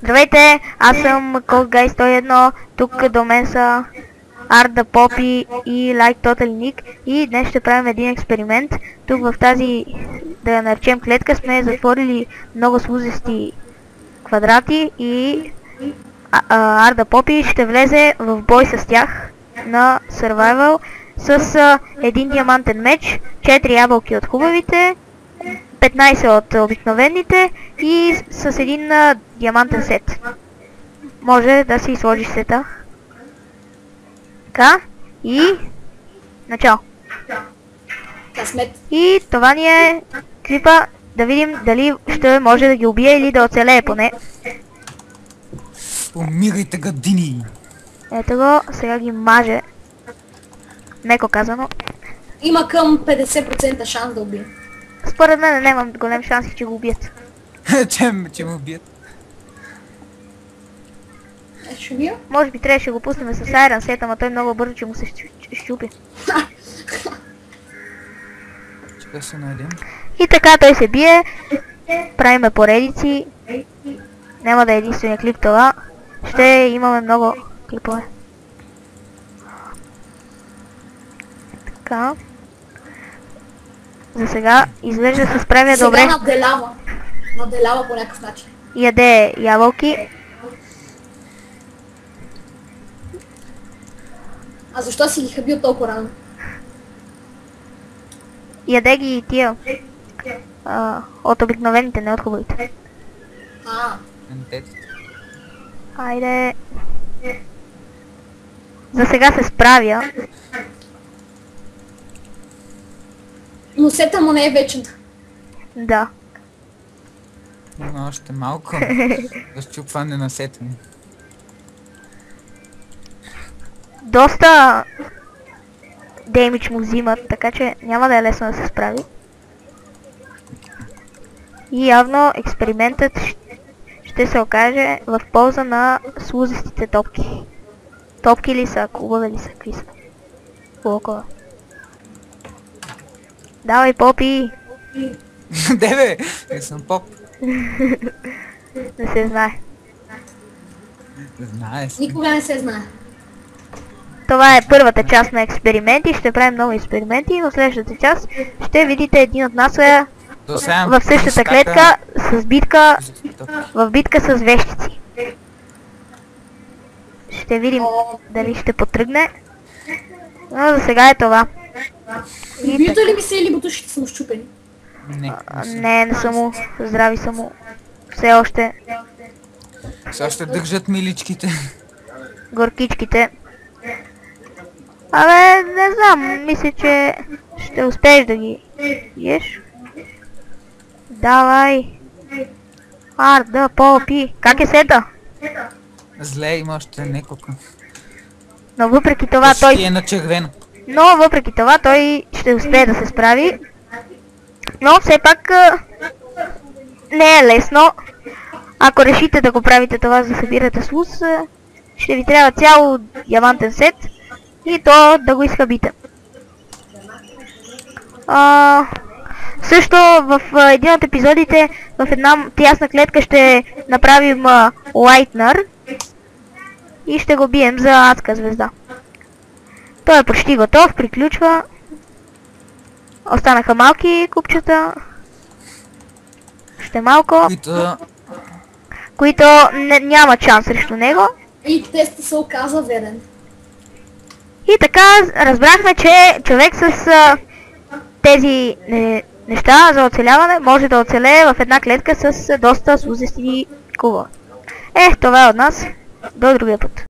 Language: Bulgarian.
Здравейте, аз съм CodeGuy 101, тук до мен са Arda Poppy и Like Total Nick и днес ще правим един експеримент. Тук в тази, да я наречем клетка, сме затворили много слузести квадрати и Arda Poppy ще влезе в бой с тях на Survival с един диамантен меч, 4 ябълки от хубавите, 15 от обикновените и с един диамантен сет. Може да си сложиш сета. Така. И начало. И това ни е клипа. Да видим дали ще може да ги убие или да оцелее поне. Умирайте, гадини! Ето го, сега ги маже. Меко казано. Има към 50% шанс да убие. Според мен нямам голем шанс, че го убият. Че ме убият? Ще убия? Може би трябваше да го пуснем с Iron Set, ама той много бързо, че му се щупи. Чакай се найдем. И така той се бие. Правиме поредици. Няма да е единствения клип това. Ще имаме много клипове. Така. За сега изглежда се справя добре. Сега наделява. Наделява по някакъв начин. Яде ябълки. А защо си ги хабил толкова рано? Яде ги и тия. От обикновените, не от хубавите. Айде. За сега се справя. Но сета му не е вечен. Да. Има още малко. Разчупване на сета ми. Доста демидж му взимат, така че няма да е лесно да се справи. И явно експериментът ще се окаже в полза на слузестите топки. Топки ли са, кубове ли са, какви са? Блокове. Давай, Попи! Де бе? Не съм поп. Не се знае. Знае се. Никога не се знае. Това е първата част на експерименти, ще правим много експерименти и в следващата част ще видите един от нас в същата клетка с битка, в битка с вещици. Ще видим дали ще потръгне, но за сега е това. Вижда ли ми се или бутушите са му щупени? Не са му, здрави са му, все още. Сега ще държат миличките. Горкичките. Абе, не знам, мисля, че ще успееш да ги еш. Давай. Арда, Попи. Как е сета? Зле, има още неколко. Но въпреки това той е на червено. Но въпреки това той ще успее да се справи. Но все пак не е лесно. Ако решите да го правите това, за да събирате слуз, ще ви трябва цял диамантен сет и то да го изхабите. Също в един от епизодите в една тясна клетка ще направим Lightner и ще го бием за адска звезда. Той е почти готов, приключва. Останаха малки купчета. Ще малко. Които няма шанс срещу него. И тестът се оказа верен. И така разбрахме, че човек с тези неща за оцеляване може да оцелее в една клетка с доста слузести куба. Това е от нас. До другия път.